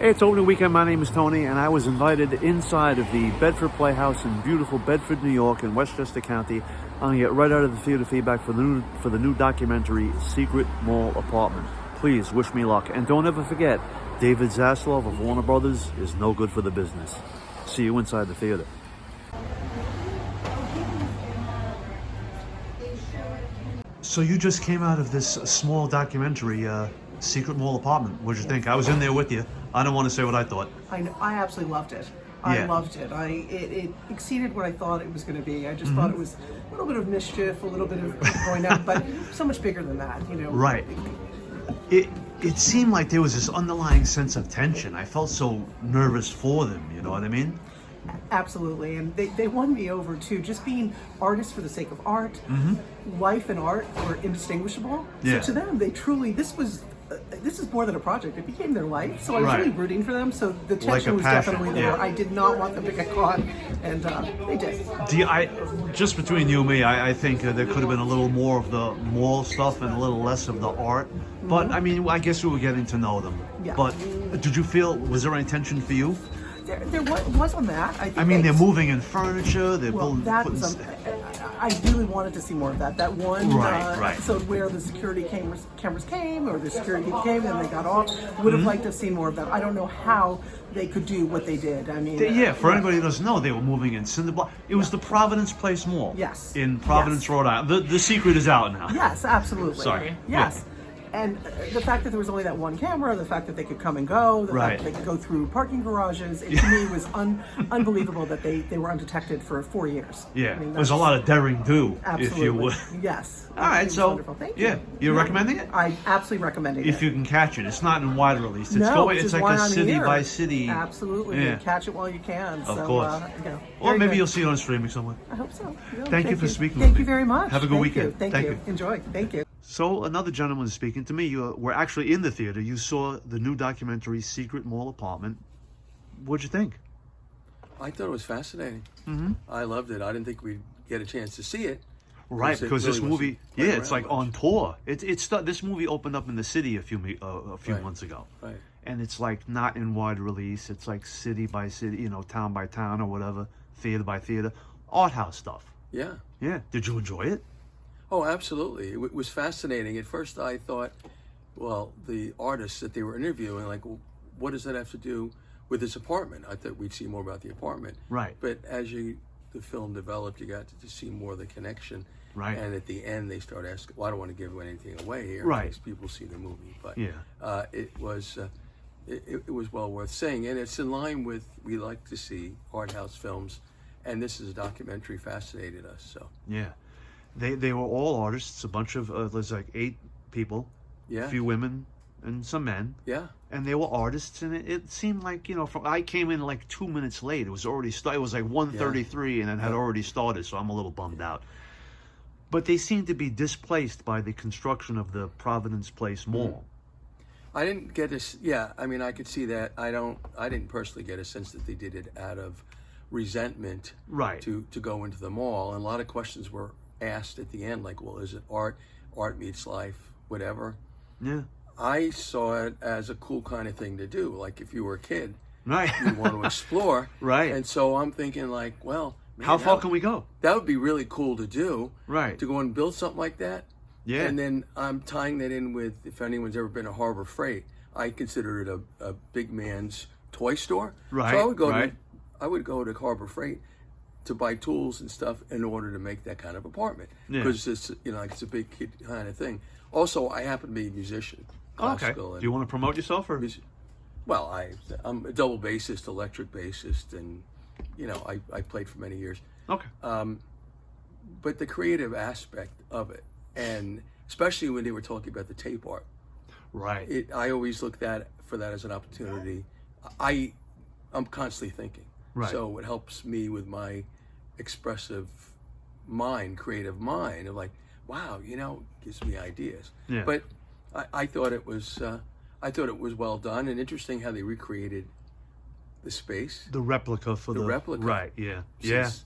Hey, it's opening weekend. My name is Tony, and I was invited inside of the Bedford Playhouse in beautiful Bedford, New York, in Westchester County. I'm gonna get right out of the theater feedback for the new documentary, Secret Mall Apartment. Please wish me luck, and don't ever forget, David Zaslav of Warner Brothers is no good for the business. See you inside the theater. So you just came out of this small documentary, Secret Mall Apartment. What'd you think? I was in there with you. I don't want to say what I thought. I absolutely loved it. I loved it. It exceeded what I thought it was going to be. I just thought it was a little bit of mischief, a little bit of going out, but so much bigger than that, you know. Right. It seemed like there was this underlying sense of tension. I felt so nervous for them, you know what I mean? Absolutely, and they won me over too. Just being artists for the sake of art, life and art were indistinguishable. Yeah. So to them, they truly, this is more than a project. It became their life. So I was really rooting for them. So the tension was definitely there. I did not want them to get caught, and they did. Just between you and me, I think there could have been a little more of the mall stuff and a little less of the art. But I mean, I guess we were getting to know them. Yeah. But did you feel, was there any tension for you? There was on that. I mean, they're moving in furniture. They're building. I really wanted to see more of that. That one right. episode where the security cameras came, or the security people came and they got off. Would have liked to have seen more of that. I don't know how they could do what they did. I mean, for anybody who doesn't know, they were moving in Cinder Block. It was the Providence Place Mall. Yes. In Providence, Rhode Island. The secret is out now. Yes, absolutely. Sorry. Yes. Yeah. And the fact that there was only that one camera, the fact that they could come and go, the fact that they could go through parking garages, it to me was unbelievable that they were undetected for 4 years. Yeah, I mean, there's a lot of daring do, if you would. Yes. All right, so wonderful. Thank you. You're recommending it? I absolutely recommend it. If you can catch it. It's not in wide release. It's like a city by city. Absolutely. Yeah. Catch it while you can. Of course. Or maybe you'll see it on streaming somewhere. I hope so. Thank you for speaking with me. Thank you very much. Have a good weekend. Thank you. Enjoy. Thank you. So another gentleman is speaking to me. You were actually in the theater. You saw the new documentary, Secret Mall Apartment. What'd you think? I thought it was fascinating. I loved it. I didn't think we'd get a chance to see it. Right, because this movie, it's like on tour. This movie opened up in the city a few months ago. Right. And it's like not in wide release. It's like city by city, you know, town by town or whatever, theater by theater, art house stuff. Yeah. Yeah. Did you enjoy it? Oh, absolutely. It was fascinating. At first I thought, well, the artists that they were interviewing, like, well, what does that have to do with this apartment? I thought we'd see more about the apartment. Right. But as the film developed, you got to see more of the connection. Right. And at the end, they start asking, well, I don't want to give anything away here in case people see the movie. But it was well worth seeing. And it's in line with, we like to see art house films. And this is a documentary, fascinated us. So yeah. They were all artists, a bunch of, there's like 8 people, a few women and some men. Yeah. And they were artists, and it seemed like, you know, I came in like 2 minutes late. It was already started. It was like 1:33 and it had already started, so I'm a little bummed out. But they seemed to be displaced by the construction of the Providence Place Mall. I didn't get this. Yeah, I mean, I could see that. I didn't personally get a sense that they did it out of resentment to go into the mall. And a lot of questions were asked at the end, like, well, is it art meets life, whatever. Yeah, I saw it as a cool kind of thing to do, like if you were a kid, you want to explore. And so I'm thinking, like, well, man, how far can we go? That would be really cool to do, to go and build something like that. And then I'm tying that in with, if anyone's ever been to Harbor Freight, I consider it a big man's toy store. So I would go to Harbor Freight to buy tools and stuff in order to make that kind of apartment, because it's, you know, like, it's a big kid kind of thing. Also, I happen to be a musician. Okay. Do you want to promote yourself, or? Well, I'm a double bassist, electric bassist, and, you know, I played for many years. Okay. But the creative aspect of it, and especially when they were talking about the tape art, I always look for that as an opportunity. I'm constantly thinking. So it helps me with my expressive mind, creative mind, of like, wow, you know, gives me ideas. But I thought it was well done, and interesting how they recreated the space. The replica for the replica. Right, yeah. Since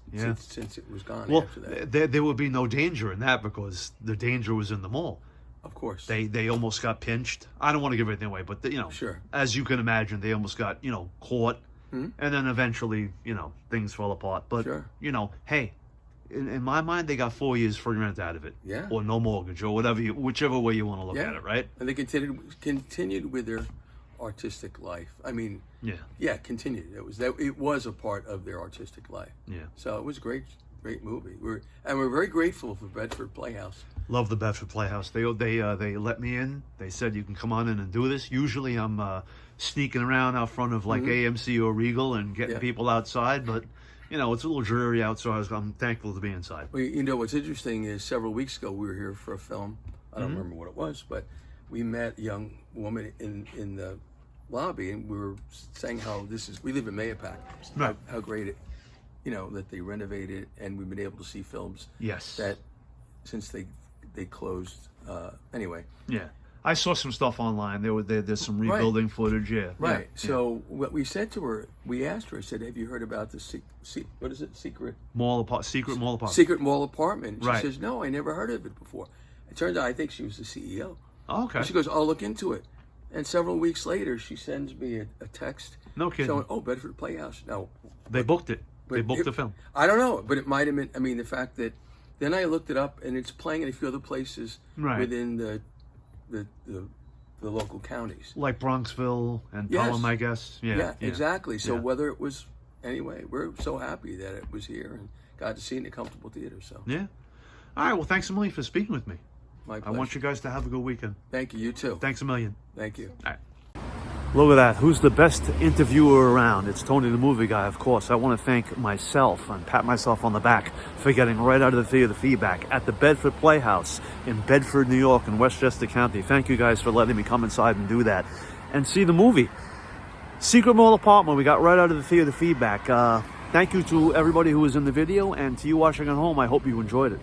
it was gone after that. There would be no danger in that, because the danger was in the mall. Of course. They almost got pinched. I don't want to give anything away, but you know, sure. As you can imagine, they almost got, you know, caught, and then eventually, you know, things fall apart. But sure. you know, hey, in my mind, they got 4 years free rent out of it, yeah, or no mortgage, or whatever, whichever way you want to look at it, right? And they continued with their artistic life. I mean, continued. It was a part of their artistic life. Yeah. So it was a great movie. We're very grateful for Bedford Playhouse. Love the Bedford Playhouse. They let me in. They said you can come on in and do this. Usually I'm sneaking around out front of like AMC or Regal and getting people outside, but you know, it's a little dreary out, so I'm thankful to be inside. Well, you know, what's interesting is several weeks ago we were here for a film. I don't remember what it was, but we met a young woman in the lobby, and we were saying how we live in Mayapack, how great it, you know, that they renovated, and we've been able to see films. Yes. That since they closed. Anyway. Yeah. I saw some stuff online. There's some rebuilding footage. Yeah. Right. Yeah. So what we said to her, we asked her. I said, "Have you heard about the what is it? Secret Mall Apartment. Secret Mall Apartment." She says, "No, I never heard of it before." It turns out I think she was the CEO. Oh, okay. And she goes, "I'll look into it." And several weeks later, she sends me a text. No kidding. Showing, "Oh, Bedford Playhouse." No. They booked it. They booked the film. I don't know, but it might have been. I mean, the fact that then I looked it up, and it's playing in a few other places within the local counties, like Bronxville and Pelham, I guess. Yeah, exactly. So whether it was anyway, we're so happy that it was here and got to see it in a comfortable theater. So yeah. All right. Well, thanks a million for speaking with me. My pleasure. I want you guys to have a good weekend. Thank you. You too. Thanks a million. Thank you. All right. Look at that. Who's the best interviewer around? It's Tony the Movie Guy, of course. I want to thank myself and pat myself on the back for getting right out of the theater feedback at the Bedford Playhouse in Bedford, New York in Westchester County. Thank you guys for letting me come inside and do that and see the movie. Secret Mall Apartment, we got right out of the theater feedback. Thank you to everybody who was in the video, and to you watching at home, I hope you enjoyed it.